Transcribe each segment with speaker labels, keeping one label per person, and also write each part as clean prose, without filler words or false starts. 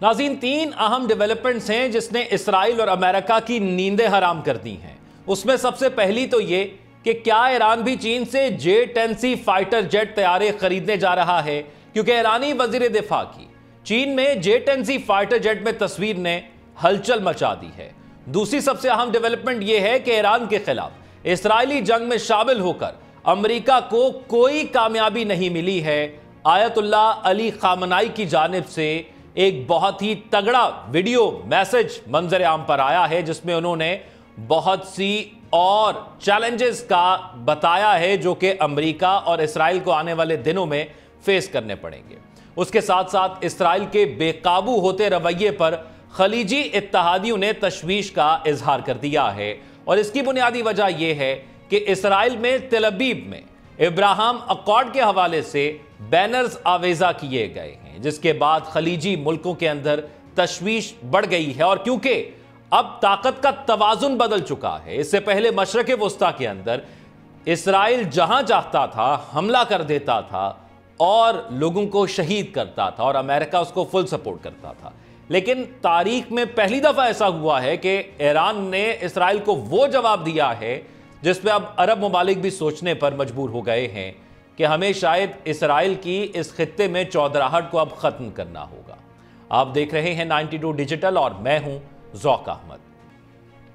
Speaker 1: ناظرین، 3 اہم ڈیولپمنٹس ہیں جس نے اسرائیل اور امریکہ کی نیندیں حرام کر دی ہیں۔ اس میں سب سے پہلی تو یہ کہ کیا ایران بھی چین سے J-10C فائٹر جیٹ طیارے خریدنے جا رہا ہے، کیونکہ ایرانی وزیر دفاع کی چین میں J-10C فائٹر جیٹ میں تصویر نے ہلچل مچا دی ہے۔ دوسری سب سے اہم ڈیولپمنٹ یہ ہے کہ ایران کے خلاف اسرائیلی جنگ میں شامل ہو کر امریکہ کو کوئی کامیابی نہیں ملی ہے۔ آیت اللہ علی خامنائی کی جانب سے ایک بہت ہی تگڑا ویڈیو میسج منظر عام پر آیا ہے، جس میں انہوں نے بہت سی اور چیلنجز کا بتایا ہے جو کہ امریکہ اور اسرائیل کو آنے والے دنوں میں فیس کرنے پڑیں گے۔ اس کے ساتھ ساتھ اسرائیل کے بے قابو ہوتے رویے پر خلیجی اتحادیوں نے تشویش کا اظہار کر دیا ہے، اور اس کی بنیادی وجہ یہ ہے کہ اسرائیل میں تل ابیب میں ابراہم اکارڈ کے حوالے سے بینرز آویزہ کیے گئے ہیں، جس کے بعد خلیجی ملکوں کے اندر تشویش بڑھ گئی ہے۔ اور کیونکہ اب طاقت کا توازن بدل چکا ہے، اس سے پہلے مشرق وسطیٰ کے اندر اسرائیل جہاں چاہتا تھا حملہ کر دیتا تھا اور لوگوں کو شہید کرتا تھا، اور امریکہ اس کو فل سپورٹ کرتا تھا۔ لیکن تاریخ میں پہلی دفعہ ایسا ہوا ہے کہ ایران نے اسرائیل کو وہ جواب دیا ہے جس پہ اب عرب ممالک بھی سوچنے پر مجبور ہو گئے ہیں کہ ہمیں شاید اسرائیل کی اس خطے میں چودراہٹ کو اب ختم کرنا ہوگا۔ آپ دیکھ رہے ہیں 92 ڈیجیٹل اور میں ہوں ذوق احمد۔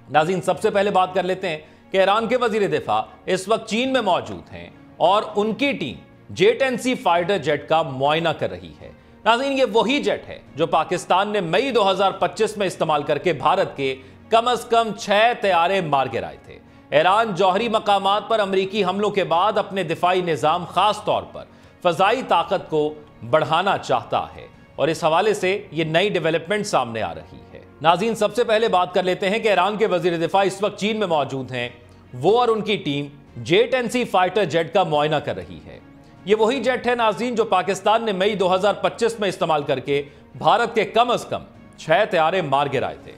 Speaker 1: ناظرین، سب سے پہلے بات کر لیتے ہیں کہ ایران کے وزیر دفاع اس وقت چین میں موجود ہیں اور ان کی ٹیم J-10C فائٹر جیٹ کا معائنہ کر رہی ہے۔ ناظرین، یہ وہی جیٹ ہے جو پاکستان نے مئی 2025 میں استعمال کر کے بھارت کے کم از کم 6 طیارے مار گرائے تھے۔ ایران جوہری مقامات پر امریکی حملوں کے بعد اپنے دفاعی نظام، خاص طور پر فضائی طاقت کو بڑھانا چاہتا ہے، اور اس حوالے سے یہ نئی ڈیولپمنٹ سامنے آ رہی ہے۔ ناظرین، سب سے پہلے بات کر لیتے ہیں کہ ایران کے وزیر دفاع اس وقت چین میں موجود ہیں۔ وہ اور ان کی ٹیم J-10C فائٹر جیٹ کا معائنہ کر رہی ہے۔ یہ وہی جیٹ ہے ناظرین جو پاکستان نے مئی 2025 میں استعمال کر کے بھارت کے کم از کم 6 طیارے مار گرائے تھے۔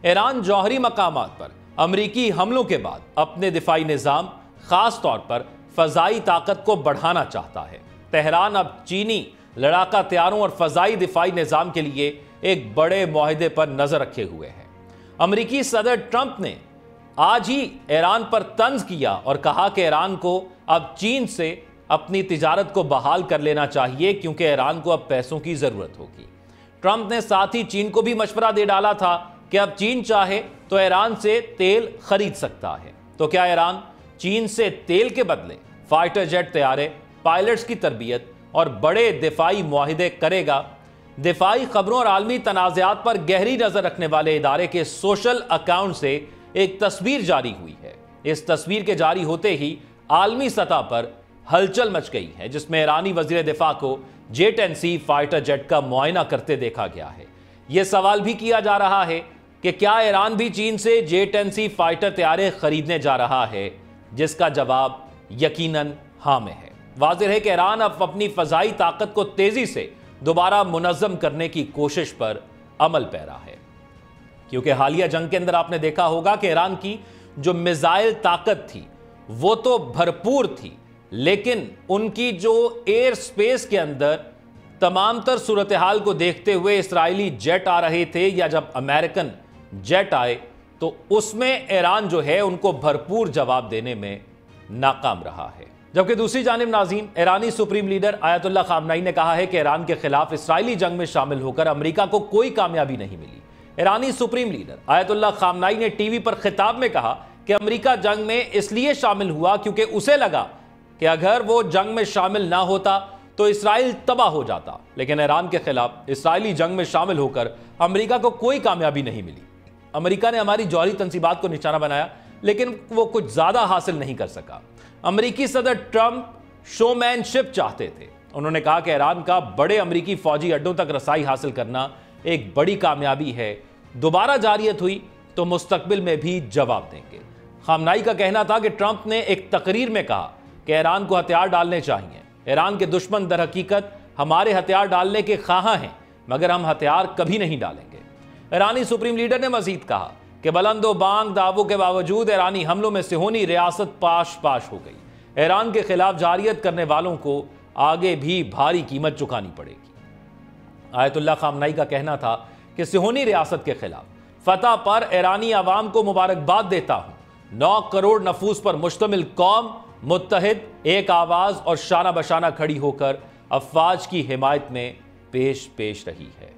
Speaker 1: ایران جوہری مقامات پر امریکی حملوں کے بعد اپنے دفاعی نظام، خاص طور پر فضائی طاقت کو بڑھانا چاہتا ہے۔ تہران اب چینی لڑاکا طیاروں اور فضائی دفاعی نظام کے لیے ایک بڑے معاہدے پر نظر رکھے ہوئے ہیں۔ امریکی صدر ٹرمپ نے آج ہی ایران پر طنز کیا اور کہا کہ ایران کو اب چین سے اپنی تجارت کو بحال کر لینا چاہیے، کیونکہ ایران کو اب پیسوں کی ضرورت ہوگی۔ ٹرمپ نے ساتھ ہی چین کو بھی مشورہ دے ڈالا تھا کہ اب چین چاہے تو ایران سے تیل خرید سکتا ہے۔ تو کیا ایران چین سے تیل کے بدلے فائٹر جیٹ طیارے، پائلٹس کی تربیت اور بڑے دفاعی معاہدے کرے گا؟ دفاعی خبروں اور عالمی تنازعات پر گہری نظر رکھنے والے ادارے کے سوشل اکاؤنٹ سے ایک تصویر جاری ہوئی ہے۔ اس تصویر کے جاری ہوتے ہی عالمی سطح پر ہلچل مچ گئی ہے، جس میں ایرانی وزیر دفاع کو J-10C فائٹر جیٹ کا معائنہ کرتے دیکھا گیا ہے۔ یہ سوال بھی کیا جا رہا ہے کہ کیا ایران بھی چین سے J-10C فائٹر طیارے خریدنے جا رہا ہے، جس کا جواب یقیناً ہاں میں ہے۔ واضح ہے کہ ایران اب اپنی فضائی طاقت کو تیزی سے دوبارہ منظم کرنے کی کوشش پر عمل پیرا ہے، کیونکہ حالیہ جنگ کے اندر آپ نے دیکھا ہوگا کہ ایران کی جو میزائل طاقت تھی وہ تو بھرپور تھی، لیکن ان کی جو ایئر سپیس کے اندر تمام تر صورتحال کو دیکھتے ہوئے اسرائیلی جیٹ آ رہے تھے یا جب امریکن جیٹ آئے تو اس میں ایران جو ہے ان کو بھرپور جواب دینے میں ناکام رہا ہے۔ جبکہ دوسری جانب ناظرین، ایرانی سپریم لیڈر آیت اللہ خامنائی نے کہا ہے کہ ایران کے خلاف اسرائیلی جنگ میں شامل ہو کر امریکہ کو کوئی کامیابی نہیں ملی۔ ایرانی سپریم لیڈر آیت اللہ خامنائی نے ٹی وی پر خطاب میں کہا کہ امریکہ جنگ میں اس لیے شامل ہوا کیونکہ اسے لگا کہ اگر وہ جنگ میں شامل نہ ہوتا تو اسرائیل تباہ ہو جاتا، لیکن ایران کے خلاف اسرائیلی جنگ میں شامل ہو کر امریکہ کو کوئی کامیابی نہیں ملی۔ امریکہ نے ہماری جوہری تنصیبات کو نشانہ بنایا، لیکن وہ کچھ زیادہ حاصل نہیں کر سکا۔ امریکی صدر ٹرمپ شو مین شپ چاہتے تھے۔ انہوں نے کہا کہ ایران کا بڑے امریکی فوجی اڈوں تک رسائی حاصل کرنا ایک بڑی کامیابی ہے، دوبارہ جارحیت ہوئی تو مستقبل میں بھی جواب دیں گے۔ خامنائی کا کہنا تھا کہ ٹرمپ نے ایک تقریر میں کہا کہ ایران کو ہتھیار ڈالنے چاہیے۔ ایران کے دشمن در حقیقت ہمارے ہتھیار ڈالنے کے خواہاں ہیں، مگر ہم ہتھیار کبھی نہیں ڈالیں گے۔ ایرانی سپریم لیڈر نے مزید کہا کہ بلند و بانگ دعووں کے باوجود ایرانی حملوں میں صہیونی ریاست پاش پاش ہو گئی۔ ایران کے خلاف جارحیت کرنے والوں کو آگے بھی بھاری قیمت چکانی پڑے گی۔ آیت اللہ خامنائی کا کہنا تھا کہ صہیونی ریاست کے خلاف فتح پر ایرانی عوام کو مبارکباد دیتا ہوں۔ 9 کروڑ نفوس پر مشتمل قوم متحد، ایک آواز اور شانہ بشانہ کھڑی ہو کر افواج کی حمایت میں پیش رہی ہے۔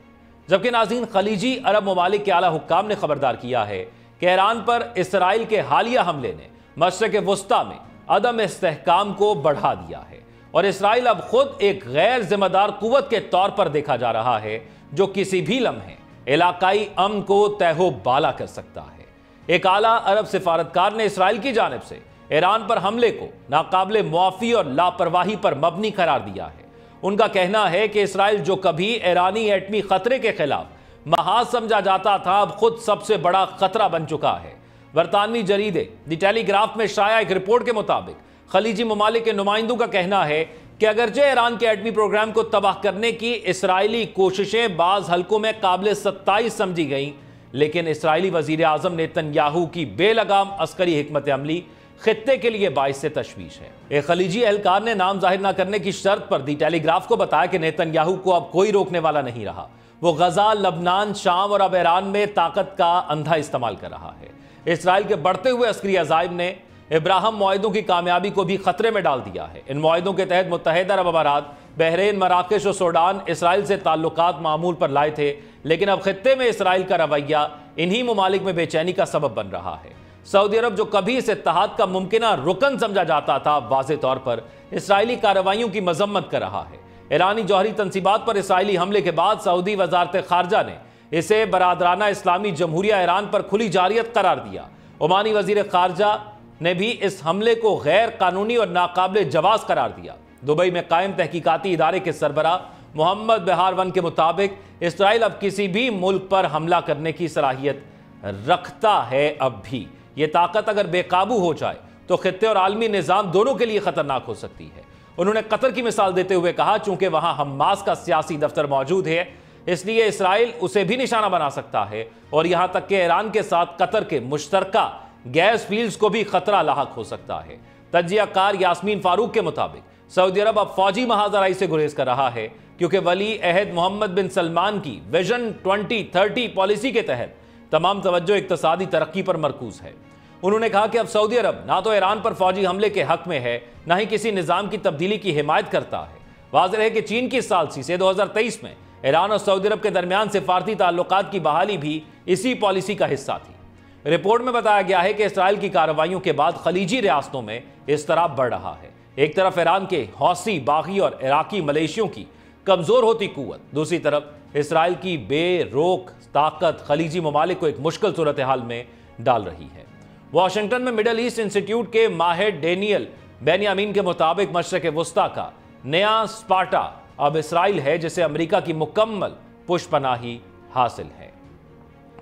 Speaker 1: جبکہ ناظرین، خلیجی عرب ممالک کے اعلیٰ حکام نے خبردار کیا ہے کہ ایران پر اسرائیل کے حالیہ حملے نے مشرق وسطیٰ میں عدم استحکام کو بڑھا دیا ہے، اور اسرائیل اب خود ایک غیر ذمہ دار قوت کے طور پر دیکھا جا رہا ہے جو کسی بھی لمحے علاقائی امن کو تہو بالا کر سکتا ہے۔ ایک اعلیٰ عرب سفارتکار نے اسرائیل کی جانب سے ایران پر حملے کو ناقابل معافی اور لاپرواہی پر مبنی قرار دیا ہے۔ ان کا کہنا ہے کہ اسرائیل جو کبھی ایرانی ایٹمی خطرے کے خلاف محاذ سمجھا جاتا تھا، اب خود سب سے بڑا خطرہ بن چکا ہے۔ برطانوی جریدے دی ٹیلی گراف میں شائع ایک رپورٹ کے مطابق خلیجی ممالک کے نمائندوں کا کہنا ہے کہ اگرچہ ایران کے ایٹمی پروگرام کو تباہ کرنے کی اسرائیلی کوششیں بعض حلقوں میں قابل ستائش سمجھی گئیں، لیکن اسرائیلی وزیر اعظم نیتن یاہو کی بے لگام عسکری حکمت عملی خطے کے لیے باعث تشویش ہے۔ ایک خلیجی اہلکار نے نام ظاہر نہ کرنے کی شرط پر دی ٹیلی گراف کو بتایا کہ نیتن یاہو کو اب کوئی روکنے والا نہیں رہا۔ وہ غزہ، لبنان، شام اور اب ایران میں طاقت کا اندھا استعمال کر رہا ہے۔ اسرائیل کے بڑھتے ہوئے عسکری عزائم نے ابراہم معاہدوں کی کامیابی کو بھی خطرے میں ڈال دیا ہے۔ ان معاہدوں کے تحت متحدہ عرب امارات، بحرین، مراکش اور سوڈان اسرائیل سے تعلقات معمول پر لائے تھے، لیکن اب خطے میں اسرائیل کا رویہ انہی ممالک میں بے چینی کا سبب بن رہا ہے۔ سعودی عرب جو کبھی اس اتحاد کا ممکنہ رکن سمجھا جاتا تھا، واضح طور پر اسرائیلی کارروائیوں کی مذمت کر رہا ہے۔ ایرانی جوہری تنصیبات پر اسرائیلی حملے کے بعد سعودی وزارت خارجہ نے اسے برادرانہ اسلامی جمہوریہ ایران پر کھلی جارحیت قرار دیا۔ عمانی وزیر خارجہ نے بھی اس حملے کو غیر قانونی اور ناقابل جواز قرار دیا۔ دبئی میں قائم تحقیقاتی ادارے کے سربراہ محمد بہارون کے مطابق اسرائیل اب کسی بھی ملک پر حملہ کرنے کی صلاحیت رکھتا ہے۔ اب بھی یہ طاقت اگر بے قابو ہو جائے تو خطے اور عالمی نظام دونوں کے لیے خطرناک ہو سکتی ہے۔ انہوں نے قطر کی مثال دیتے ہوئے کہا چونکہ وہاں حماس کا سیاسی دفتر موجود ہے، اس لیے اسرائیل اسے بھی نشانہ بنا سکتا ہے، اور یہاں تک کہ ایران کے ساتھ قطر کے مشترکہ گیس فیلڈز کو بھی خطرہ لاحق ہو سکتا ہے۔ تجزیہ کار یاسمین فاروق کے مطابق سعودی عرب اب فوجی محاذ آرائی سے گریز کر رہا ہے، کیونکہ ولی عہد محمد بن سلمان کی ویژن 2030 پالیسی کے تحت تمام توجہ اقتصادی ترقی پر مرکوز ہے۔ انہوں نے کہا کہ اب سعودی عرب نہ تو ایران پر فوجی حملے کے حق میں ہے، نہ ہی کسی نظام کی تبدیلی کی حمایت کرتا ہے۔ واضح ہے کہ چین کی ثالثی سے 2023 میں ایران اور سعودی عرب کے درمیان سفارتی تعلقات کی بحالی بھی اسی پالیسی کا حصہ تھی۔ رپورٹ میں بتایا گیا ہے کہ اسرائیل کی کارروائیوں کے بعد خلیجی ریاستوں میں اضطراب بڑھ رہا ہے۔ ایک طرف ایران کے حوثی، باغی اور عراقی ملیشیوں کی کمزور ہوتی قوت، دوسری طرف اسرائیل کی بے روک طاقت خلیجی ممالک کو ایک مشکل صورتحال میں ڈال رہی ہے۔ واشنگٹن میں مڈل ایسٹ انسٹیٹیوٹ کے ماہر ڈینیل بینیامین کے مطابق مشرق وسطیٰ کا نیا اسپارٹا اب اسرائیل ہے، جسے امریکہ کی مکمل پشت پناہی حاصل ہے۔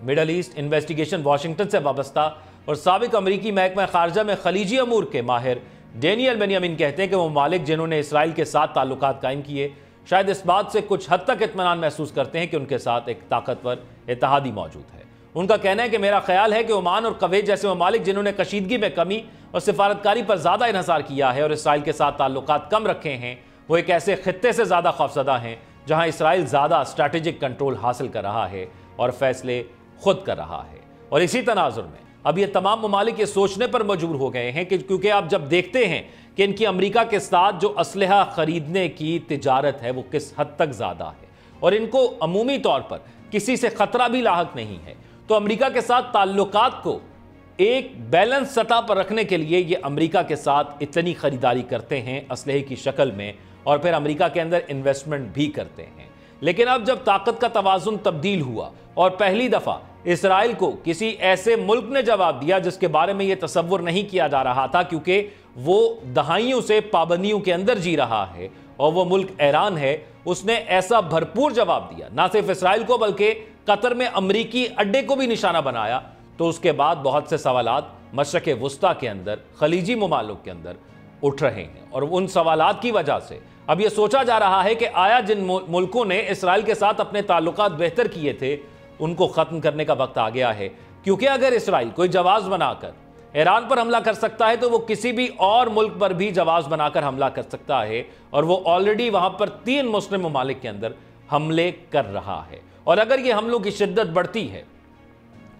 Speaker 1: مڈل ایسٹ انویسٹیگیشن واشنگٹن سے وابستہ اور سابق امریکی محکمہ خارجہ میں خلیجی امور کے ماہر ڈینیل بینیامین کہتے ہیں کہ وہ ممالک جنہوں نے اسرائیل کے ساتھ تعلقات قائم کیے، شاید اس بات سے کچھ حد تک اطمینان محسوس کرتے ہیں کہ ان کے ساتھ ایک طاقتور اتحادی موجود ہے۔ ان کا کہنا ہے کہ میرا خیال ہے کہ عمان اور کویت جیسے ممالک جنہوں نے کشیدگی میں کمی اور سفارتکاری پر زیادہ انحصار کیا ہے اور اسرائیل کے ساتھ تعلقات کم رکھے ہیں، وہ ایک ایسے خطے سے زیادہ خوفزدہ ہیں جہاں اسرائیل زیادہ اسٹریٹجک کنٹرول حاصل کر رہا ہے اور فیصلے خود کر رہا ہے۔ اور اسی تناظر میں اب یہ تمام ممالک یہ سوچنے پر مجبور ہو گئے ہیں کہ کیونکہ آپ جب دیکھتے ہیں کہ ان کی امریکہ کے ساتھ جو اسلحہ خریدنے کی تجارت ہے وہ کس حد تک زیادہ ہے اور ان کو عمومی طور پر کسی سے خطرہ بھی لاحق نہیں ہے، تو امریکہ کے ساتھ تعلقات کو ایک بیلنس سطح پر رکھنے کے لیے یہ امریکہ کے ساتھ اتنی خریداری کرتے ہیں اسلحے کی شکل میں، اور پھر امریکہ کے اندر انویسٹمنٹ بھی کرتے ہیں۔ لیکن اب جب طاقت کا توازن تبدیل ہوا اور پہلی دفعہ اسرائیل کو کسی ایسے ملک نے جواب دیا جس کے بارے میں یہ تصور نہیں کیا جا رہا تھا، کیونکہ وہ دہائیوں سے پابندیوں کے اندر جی رہا ہے اور وہ ملک ایران ہے، اس نے ایسا بھرپور جواب دیا، نہ صرف اسرائیل کو بلکہ قطر میں امریکی اڈے کو بھی نشانہ بنایا، تو اس کے بعد بہت سے سوالات مشرق وسطیٰ کے اندر، خلیجی ممالک کے اندر اٹھ رہے ہیں، اور ان سوالات کی وجہ سے اب یہ سوچا جا رہا ہے کہ آیا جن ملکوں نے اسرائیل کے ساتھ اپنے تعلقات بہتر کیے تھے ان کو ختم کرنے کا وقت آ گیا ہے، کیونکہ اگر اسرائیل کوئی جواز بنا کر ایران پر حملہ کر سکتا ہے تو وہ کسی بھی اور ملک پر بھی جواز بنا کر حملہ کر سکتا ہے، اور وہ آلریڈی وہاں پر 3 مسلم ممالک کے اندر حملے کر رہا ہے، اور اگر یہ حملوں کی شدت بڑھتی ہے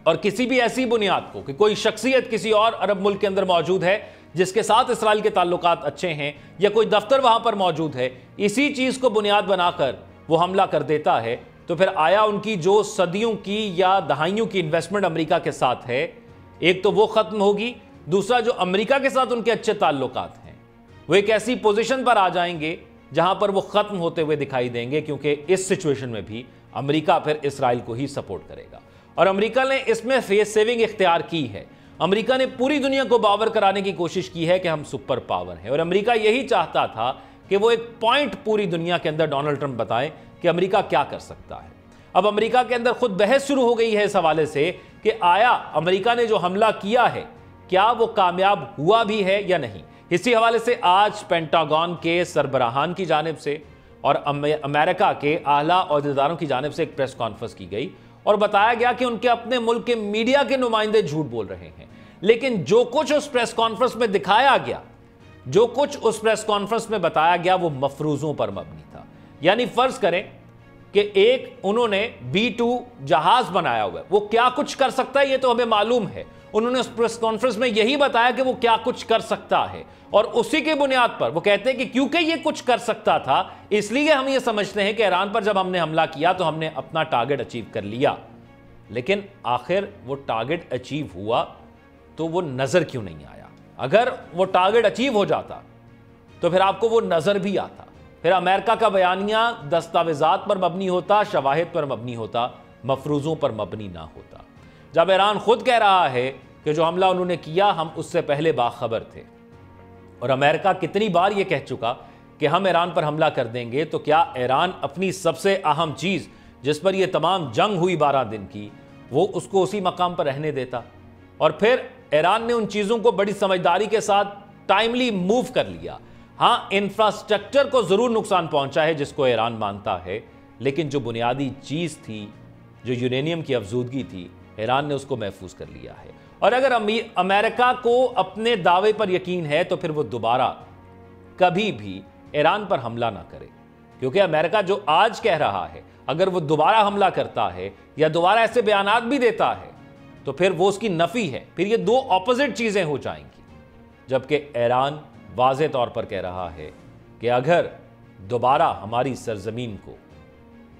Speaker 1: اور کسی بھی ایسی بنیاد کو کہ کوئی شخصیت کسی اور عرب ملک کے اندر موجود ہے جس کے ساتھ اسرائیل کے تعلقات اچھے ہیں، یا کوئی دفتر وہاں پر موجود ہے، اسی چیز کو بنیاد بنا کر وہ حملہ کر دیتا ہے، تو پھر آیا ان کی جو صدیوں کی یا دہائیوں کی انویسٹمنٹ امریکہ کے ساتھ ہے، ایک تو وہ ختم ہوگی، دوسرا جو امریکہ کے ساتھ ان کے اچھے تعلقات ہیں وہ ایک ایسی پوزیشن پر آ جائیں گے جہاں پر وہ ختم ہوتے ہوئے دکھائی دیں گے، کیونکہ اس سچویشن میں بھی امریکہ پھر اسرائیل کو ہی سپورٹ کرے گا۔ اور امریکہ نے اس میں فیس سیونگ اختیار کی ہے۔ امریکہ نے پوری دنیا کو باور کرانے کی کوشش کی ہے کہ ہم سپر پاور ہیں، اور امریکہ یہی چاہتا تھا کہ وہ ایک پوائنٹ پوری دنیا کے اندر ڈونلڈ ٹرمپ بتائیں کہ امریکہ کیا کر سکتا ہے۔ اب امریکہ کے اندر خود بحث شروع ہو گئی ہے اس حوالے سے کہ آیا امریکہ نے جو حملہ کیا ہے کیا وہ کامیاب ہوا بھی ہے یا نہیں۔ اسی حوالے سے آج پینٹاگون کے سربراہان کی جانب سے اور امریکہ کے اعلیٰ عہدیداروں کی جانب سے ایک پریس کانفرنس کی گئی اور بتایا گیا کہ ان کے اپنے ملک کے میڈیا کے نمائندے جھوٹ بول رہے ہیں، لیکن جو کچھ اس پریس کانفرنس میں دکھایا گیا، جو کچھ اس پریس کانفرنس میں بتایا گیا، وہ مفروضوں پر مبنی تھا۔ یعنی فرض کریں کہ ایک انہوں نے B-2 جہاز بنایا ہوا ہے، وہ کیا کچھ کر سکتا ہے یہ تو ہمیں معلوم ہے، انہوں نے اس پریس کانفرنس میں یہی بتایا کہ وہ کیا کچھ کر سکتا ہے، اور اسی کے بنیاد پر وہ کہتے ہیں کہ کیونکہ یہ کچھ کر سکتا تھا اس لیے ہم یہ سمجھتے ہیں کہ ایران پر جب ہم نے حملہ کیا تو ہم نے اپنا ٹارگٹ اچیو کر لیا۔ لیکن آخر وہ ٹارگٹ اچیو ہوا تو وہ نظر کیوں نہیں آیا؟ اگر وہ ٹارگٹ اچیو ہو جاتا تو پھر آپ کو وہ نظر بھی آتا، پھر امریکہ کا بیانیہ دستاویزات پر مبنی ہوتا، شواہد پر مبنی ہوتا، مفروضوں پر مبنی نہ ہوتا۔ جب ایران خود کہہ رہا ہے کہ جو حملہ انہوں نے کیا ہم اس سے پہلے باخبر تھے، اور امریکہ کتنی بار یہ کہہ چکا کہ ہم ایران پر حملہ کر دیں گے، تو کیا ایران اپنی سب سے اہم چیز جس پر یہ تمام جنگ ہوئی 12 دن کی، وہ اس کو اسی مقام پر رہنے دیتا؟ اور پھر ایران نے ان چیزوں کو بڑی سمجھداری کے ساتھ ٹائملی موو کر لیا۔ ہاں، انفراسٹرکچر کو ضرور نقصان پہنچا ہے جس کو ایران مانتا ہے، لیکن جو بنیادی چیز تھی، جو یورینیم کی افزودگی تھی، ایران نے اس کو محفوظ کر لیا ہے۔ اور اگر امریکہ کو اپنے دعوے پر یقین ہے تو پھر وہ دوبارہ کبھی بھی ایران پر حملہ نہ کرے، کیونکہ امریکہ جو آج کہہ رہا ہے اگر وہ دوبارہ حملہ کرتا ہے یا دوبارہ ایسے بیانات بھی دیتا ہے تو پھر وہ اس کی نفی ہے، پھر یہ دو اپوزٹ چیزیں ہو جائیں گی۔ جبکہ ایران واضح طور پر کہہ رہا ہے کہ اگر دوبارہ ہماری سرزمین کو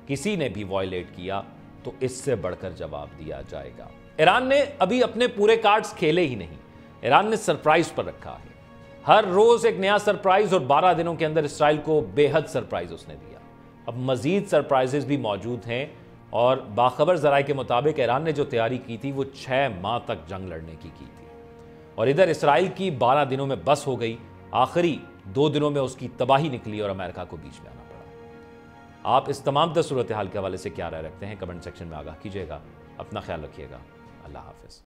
Speaker 1: کسی نے بھی وائلیٹ کیا تو اس سے بڑھ کر جواب دیا جائے گا۔ ایران نے ابھی اپنے پورے کارڈز کھیلے ہی نہیں، ایران نے سرپرائز پر رکھا ہے، ہر روز ایک نیا سرپرائز، اور 12 دنوں کے اندر اسرائیل کو بے حد سرپرائز اس نے دیا۔ اب مزید سرپرائزز بھی موجود ہیں، اور باخبر ذرائع کے مطابق ایران نے جو تیاری کی تھی وہ 6 ماہ تک جنگ لڑنے کی تھی، اور ادھر اسرائیل کی 12 دنوں میں بس ہو گئی، آخری 2 دنوں میں اس کی تباہی نکلی اور امریکہ کو بیچ میں آنا پڑا۔ آپ اس تمام صورتحال کے حوالے سے کیا رائے رکھتے ہیں؟ کمنٹ سیکشن میں آگاہ کیجیے گا۔ اپنا خیال رکھیے گا۔ اللہ حافظ۔